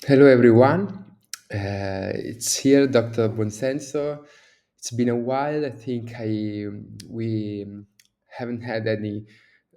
Hello, everyone. It's here, Dr. Bonsenso. It's been a while. I think we haven't had any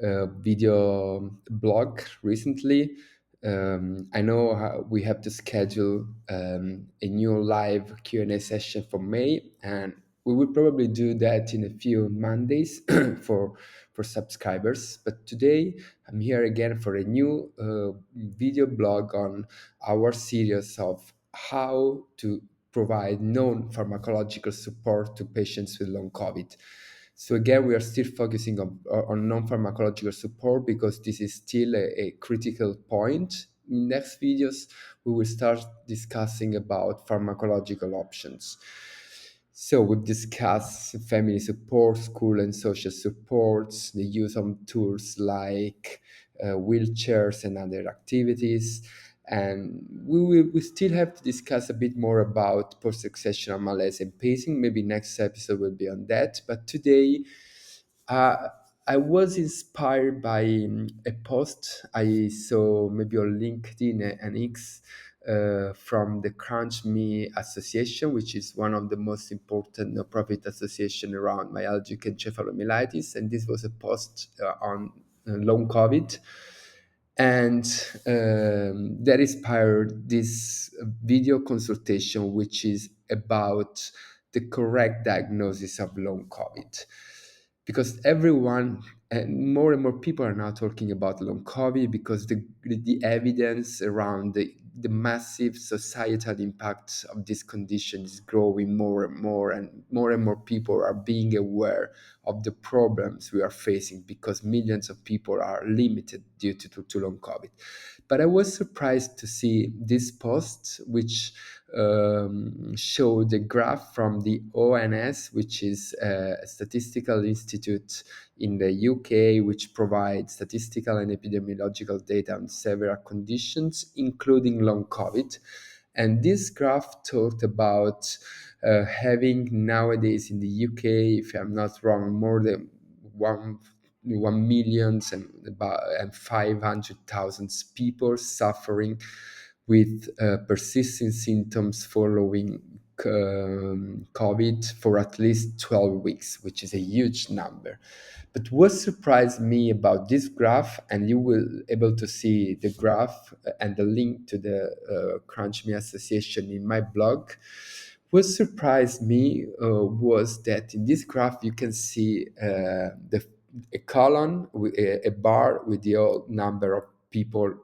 video blog recently. I know we have to schedule a new live Q&A session for May, and we will probably do that in a few Mondays for subscribers. But today I'm here again for a new video blog on our series of how to provide non-pharmacological support to patients with long COVID. So again, we are still focusing on non-pharmacological support because this is still a critical point. In next videos, we will start discussing about pharmacological options. So we've discussed family support, school and social supports, the use of tools like wheelchairs and other activities. And we still have to discuss a bit more about post-successional malaise and pacing. Maybe next episode will be on that. But today, uh, I was inspired by a post I saw maybe on LinkedIn and X from the Crunch Me Association, which is one of the most important non-profit association around myalgic encephalomyelitis. And this was a post on long COVID. And that inspired this video consultation, which is about the correct diagnosis of long COVID. Because everyone and more people are now talking about long COVID because the evidence around the massive societal impact of this condition is growing more and more people are being aware of the problems we are facing because millions of people are limited due to long COVID. But I was surprised to see this post, which showed the graph from the ONS, which is a statistical institute in the UK, which provides statistical and epidemiological data on several conditions, including long COVID. And this graph talked about having nowadays in the UK, if I'm not wrong, more than 1 million and 500,000 people suffering with persistent symptoms following COVID for at least 12 weeks, which is a huge number. But what surprised me about this graph, and you will able to see the graph and the link to the Crunch Me Association in my blog, what surprised me was that in this graph you can see a column, with a bar with the old number of people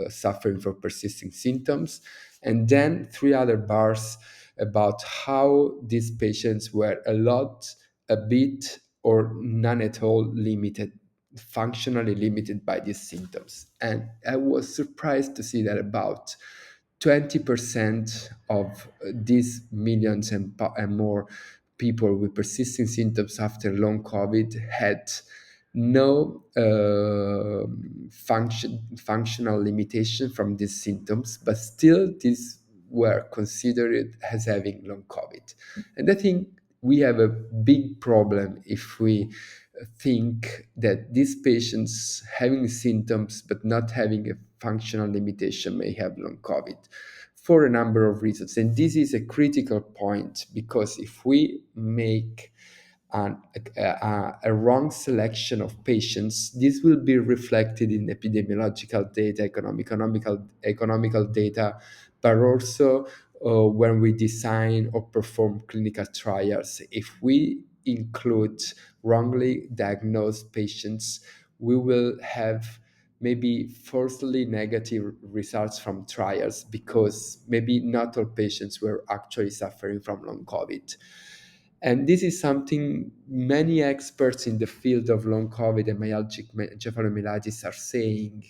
suffering from persisting symptoms, and then three other bars about how these patients were a lot, a bit, or none at all limited, functionally limited by these symptoms. And I was surprised to see that about 20% of these millions and more people with persisting symptoms after long COVID had no functional limitation from these symptoms, but still these were considered as having long COVID. And I think we have a big problem if we think that these patients having symptoms but not having a functional limitation may have long COVID for a number of reasons. And this is a critical point because if we make a wrong selection of patients, this will be reflected in epidemiological data, economical data, but also when we design or perform clinical trials. If we include wrongly diagnosed patients, we will have maybe falsely negative results from trials because maybe not all patients were actually suffering from long COVID. And this is something many experts in the field of long COVID and myalgic encephalomyelitis are saying,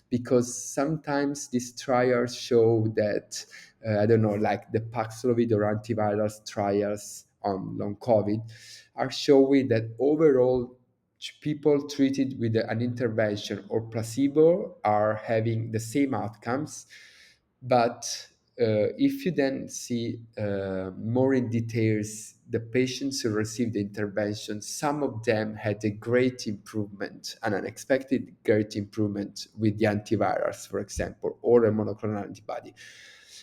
because sometimes these trials show that, I don't know, like the Paxlovid or antivirals trials on long COVID are showing that overall people treated with an intervention or placebo are having the same outcomes. But if you then see more in details, the patients who received the intervention, some of them had a great improvement, an unexpected great improvement with the antivirals, for example, or a monoclonal antibody.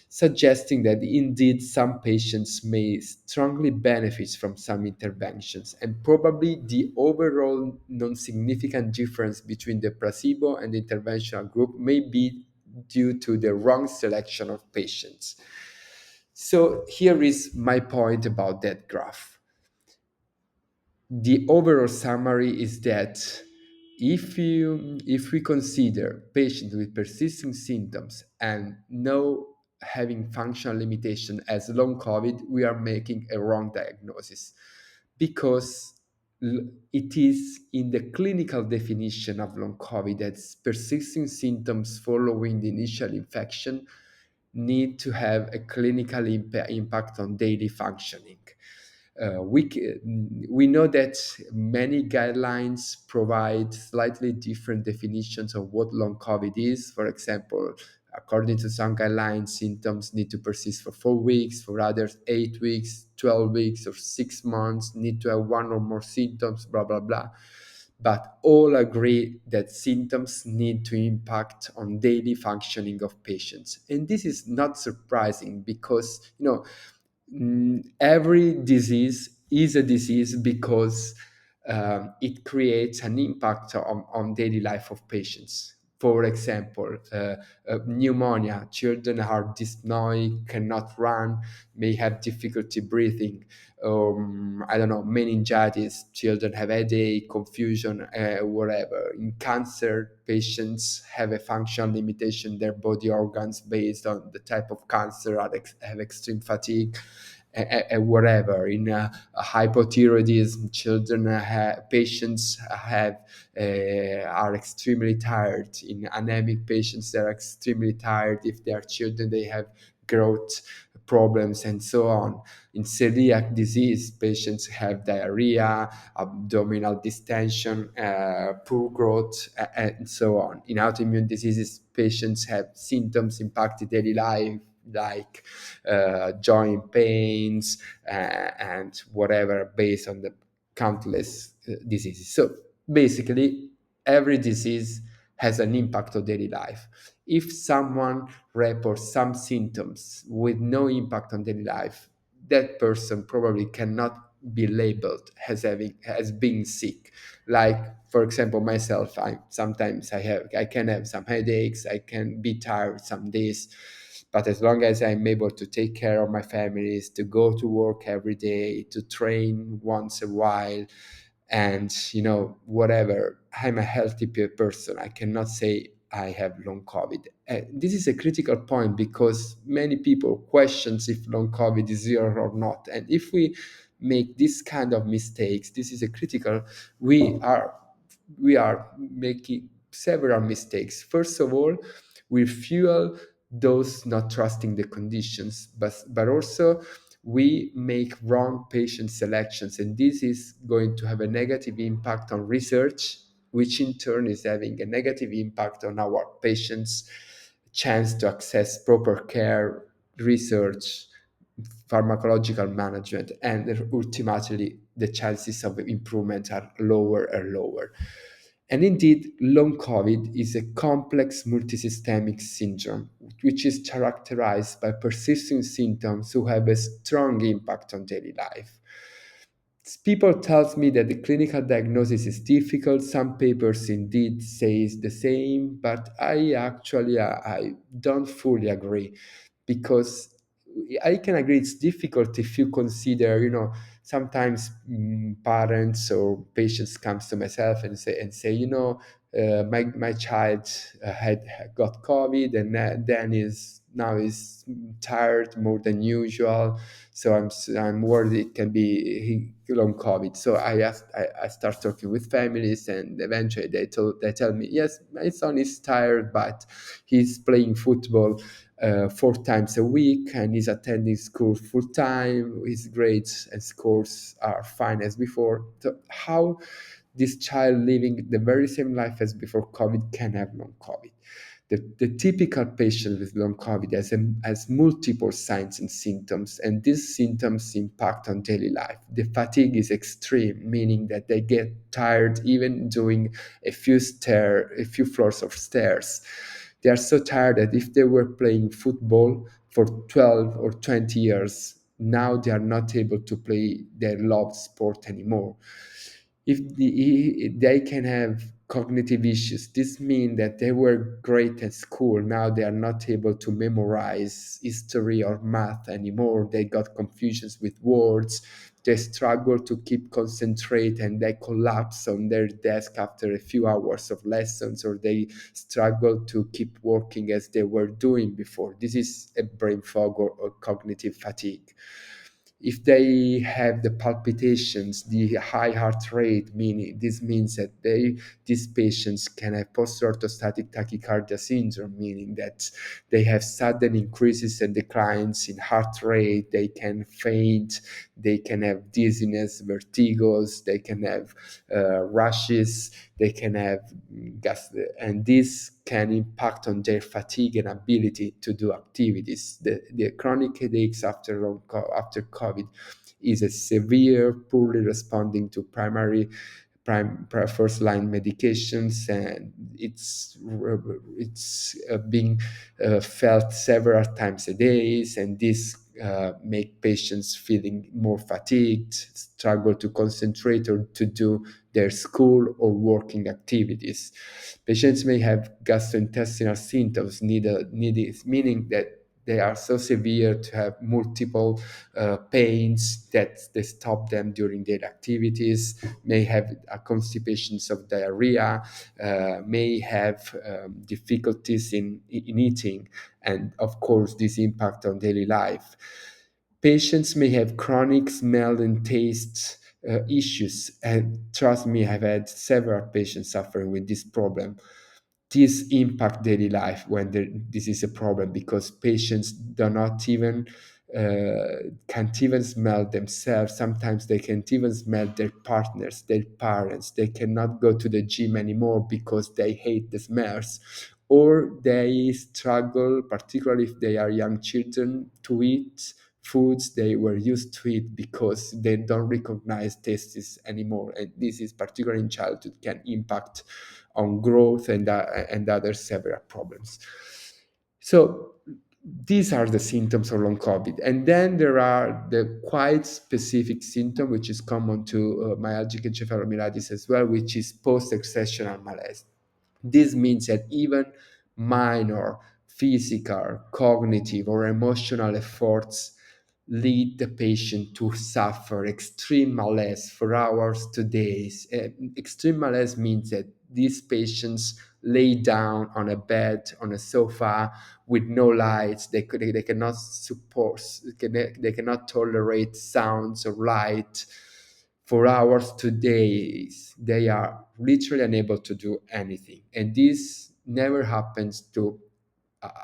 suggesting that indeed some patients may strongly benefit from some interventions, and probably the overall non-significant difference between the placebo and the interventional group may be due to the wrong selection of patients. So here is my point about that graph. The overall summary is that if we consider patients with persisting symptoms and no having functional limitation as long COVID, we are making a wrong diagnosis, because it is in the clinical definition of long COVID that persisting symptoms following the initial infection need to have a clinical impact on daily functioning. We know that many guidelines provide slightly different definitions of what long COVID is. For example, according to some guidelines, symptoms need to persist for 4 weeks, for others, 8 weeks, 12 weeks, or 6 months, need to have one or more symptoms, blah, blah, blah. But all agree that symptoms need to impact on daily functioning of patients. And this is not surprising because, every disease is a disease because it creates an impact on daily life of patients. For example, pneumonia, children are dyspnoic, cannot run, may have difficulty breathing. I don't know, meningitis, children have headache, confusion, whatever. In cancer, patients have a functional limitation, their body organs based on the type of cancer have extreme fatigue, and whatever. In hypothyroidism, patients are extremely tired. In anemic patients, they're extremely tired. If they are children, they have growth problems and so on. In celiac disease, patients have diarrhea, abdominal distension, poor growth, and so on. In autoimmune diseases, patients have symptoms impacting daily life, like joint pains and whatever, based on the countless diseases. So basically, every disease has an impact on daily life. If someone reports some symptoms with no impact on daily life, that person probably cannot be labeled as being sick. Like, for example, myself, I can have some headaches, I can be tired some days, but as long as I'm able to take care of my families, to go to work every day, to train once a while, and whatever, I'm a healthy person. I cannot say I have long COVID. This is a critical point because many people questions if long COVID is real or not. And if we make this kind of mistakes, this is a critical. We are making several mistakes. First of all, we fuel those not trusting the conditions, but also we make wrong patient selections, and this is going to have a negative impact on research, which in turn is having a negative impact on our patients' chance to access proper care, research, pharmacological management, and ultimately the chances of improvement are lower and lower. And indeed, long COVID is a complex multisystemic syndrome, which is characterized by persisting symptoms who have a strong impact on daily life. People tells me that the clinical diagnosis is difficult. Some papers indeed says the same, but I don't fully agree, because I can agree it's difficult if you consider, sometimes parents or patients comes to myself and say, my child had got COVID, and then is now is tired more than usual, so I'm worried it can be long COVID. So I start talking with families, and eventually they tell me, yes, my son is tired, but he's playing football 4 times a week, and he's attending school full time. His grades and scores are fine as before. So how this child living the very same life as before COVID can have long COVID? The typical patient with long COVID has multiple signs and symptoms, and these symptoms impact on daily life. The fatigue is extreme, meaning that they get tired even doing a few floors of stairs. They are so tired that if they were playing football for 12 or 20 years, now they are not able to play their loved sport anymore. If they can have cognitive issues, this means that they were great at school. Now they are not able to memorize history or math anymore. They got confusions with words. They struggle to keep concentrate, and they collapse on their desk after a few hours of lessons, or they struggle to keep working as they were doing before. This is a brain fog or cognitive fatigue. If they have the palpitations, the high heart rate, meaning this means that these patients can have post-orthostatic tachycardia syndrome, meaning that they have sudden increases and declines in heart rate, they can faint, they can have dizziness, vertigos, they can have rashes, they can have gas, and this can impact on their fatigue and ability to do activities. The chronic headaches after COVID is a severe, poorly responding to first line medications, and it's being felt several times a day, and this make patients feeling more fatigued, struggle to concentrate or to do their school or working activities. Patients may have gastrointestinal symptoms, meaning that they are so severe to have multiple pains that they stop them during their activities, may have constipations of diarrhea, may have difficulties in eating, and of course, this impact on daily life. Patients may have chronic smell and taste issues, and trust me, I've had several patients suffering with this problem. This impact daily life when this is a problem, because patients do not even can't even smell themselves. Sometimes they can't even smell their partners, their parents. They cannot go to the gym anymore because they hate the smells, or they struggle, particularly if they are young children, to eat foods they were used to eat because they don't recognize tastes anymore. And this is particularly in childhood, can impact on growth and other several problems. So these are the symptoms of long COVID. And then there are the quite specific symptom, which is common to myalgic encephalomyelitis as well, which is post-exertional malaise. This means that even minor physical, cognitive, or emotional efforts lead the patient to suffer extreme malaise for hours to days. Extreme malaise means that these patients lay down on a bed, on a sofa with no lights. They cannot support, they cannot tolerate sounds or light for hours to days. They are literally unable to do anything. And this never happens to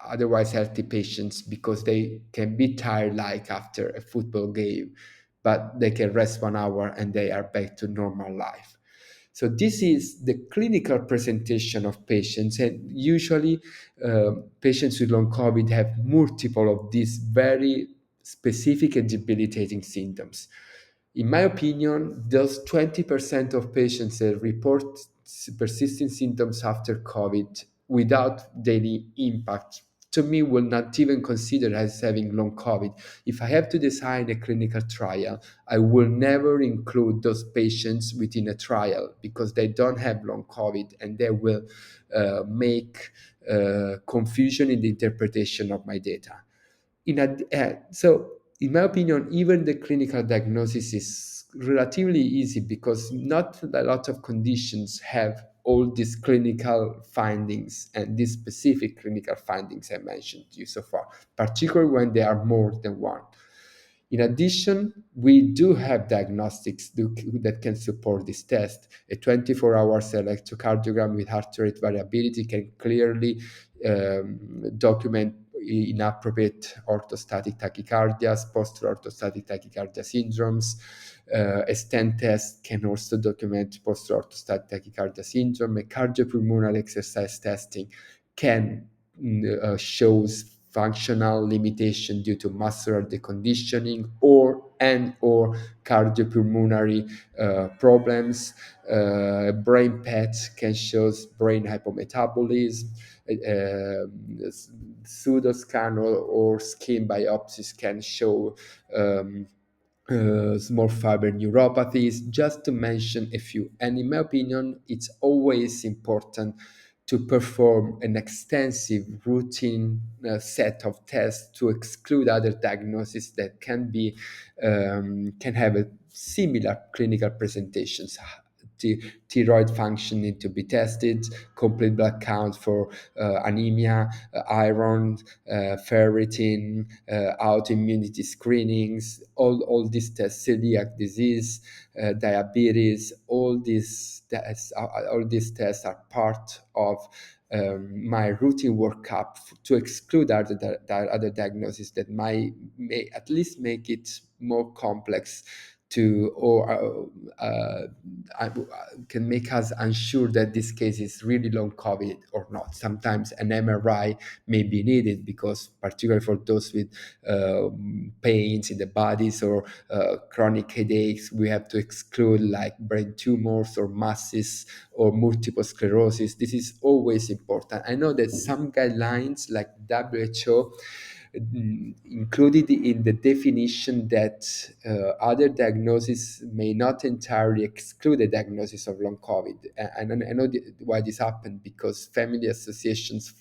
otherwise healthy patients, because they can be tired like after a football game, but they can rest 1 hour and they are back to normal life. So this is the clinical presentation of patients, and usually patients with long COVID have multiple of these very specific and debilitating symptoms. In my opinion, those 20% of patients that report persisting symptoms after COVID without daily impact, to me, will not even consider as having long COVID. If I have to design a clinical trial, I will never include those patients within a trial because they don't have long COVID, and they will make confusion in the interpretation of my data. So, in my opinion, even the clinical diagnosis is relatively easy because not a lot of conditions have all these clinical findings and these specific clinical findings I mentioned to you so far, particularly when there are more than one. In addition, we do have diagnostics that can support this test. A 24-hour electrocardiogram with heart rate variability can clearly document inappropriate orthostatic tachycardias, post-orthostatic tachycardia syndromes. A stent test can also document post-orthostatic tachycardia syndrome. A cardiopulmonary exercise testing can shows functional limitation due to muscular deconditioning or and or cardiopulmonary problems. Brain PET can show brain hypometabolism. Pseudoscan or skin biopsies can show um, small fiber neuropathies, just to mention a few. And in my opinion, it's always important to perform an extensive routine set of tests to exclude other diagnoses that can have a similar clinical presentations. Thyroid function need to be tested, complete blood count for anemia, iron, ferritin, autoimmunity screenings, all these tests, celiac disease, diabetes, all these tests are part of my routine workup to exclude other diagnoses that may at least make it more complex to or can make us unsure that this case is really long COVID or not. Sometimes an MRI may be needed because, particularly for those with pains in the bodies or chronic headaches, we have to exclude like brain tumors or masses or multiple sclerosis. This is always important. I know that some guidelines like WHO included in the definition that other diagnoses may not entirely exclude the diagnosis of long COVID. And I know why this happened, because family associations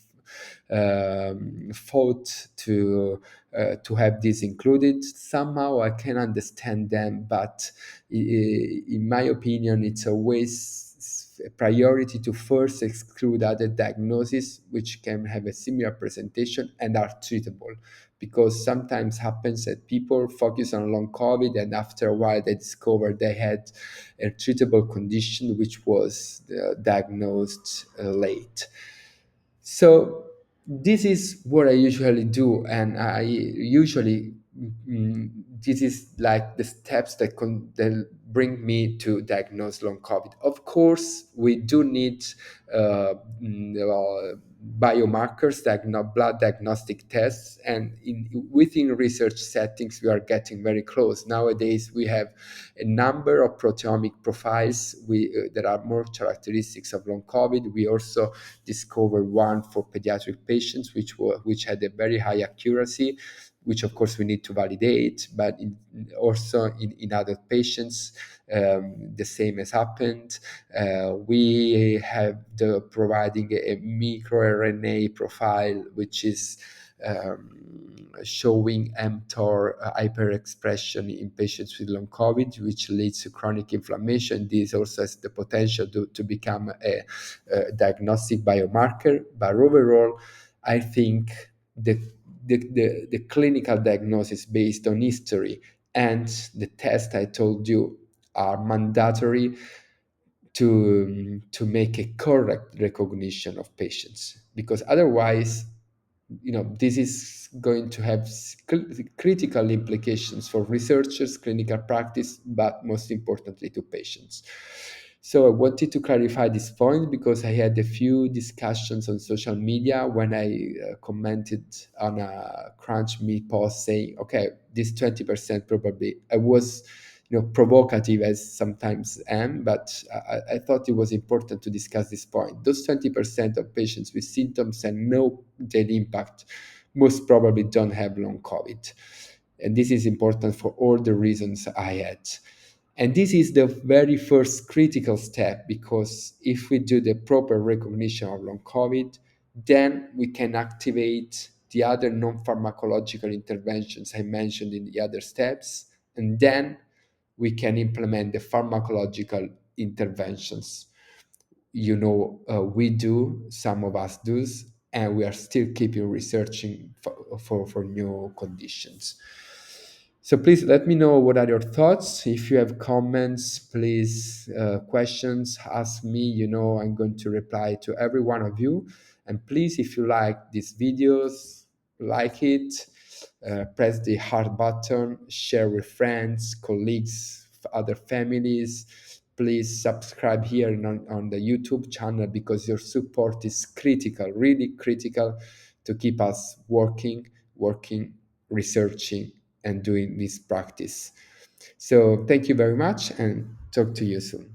fought to have this included. Somehow I can understand them, but in my opinion, it's always a priority to first exclude other diagnoses which can have a similar presentation and are treatable, because sometimes happens that people focus on long COVID and after a while they discover they had a treatable condition which was diagnosed late. So this is what I usually do, and I usually this is like the steps that bring me to diagnose long COVID. Of course, we do need uh, biomarkers, blood diagnostic tests, and within research settings, we are getting very close. Nowadays, we have a number of proteomic profiles that are more characteristics of long COVID. We also discovered one for pediatric patients, which had a very high accuracy, which of course we need to validate, but also in other patients, the same has happened. We have the providing a microRNA profile, which is showing mTOR hyperexpression in patients with long COVID, which leads to chronic inflammation. This also has the potential to become a diagnostic biomarker. But overall, I think the clinical diagnosis based on history and the test I told you are mandatory to make a correct recognition of patients, because otherwise, this is going to have critical implications for researchers, clinical practice, but most importantly to patients. So I wanted to clarify this point because I had a few discussions on social media when I commented on a crunch me post saying, okay, this 20% probably, I was provocative as sometimes am, but I thought it was important to discuss this point. Those 20% of patients with symptoms and no daily impact most probably don't have long COVID. And this is important for all the reasons I had. And this is the very first critical step, because if we do the proper recognition of long COVID, then we can activate the other non-pharmacological interventions I mentioned in the other steps, and then we can implement the pharmacological interventions. We do, some of us do, and we are still keeping researching for new conditions. So please let me know what are your thoughts. If you have comments, please, questions, ask me. I'm going to reply to every one of you. And please, if you like these videos, like it, press the heart button, share with friends, colleagues, other families. Please subscribe here on the YouTube channel, because your support is critical, really critical, to keep us working, researching, and doing this practice. So thank you very much and talk to you soon.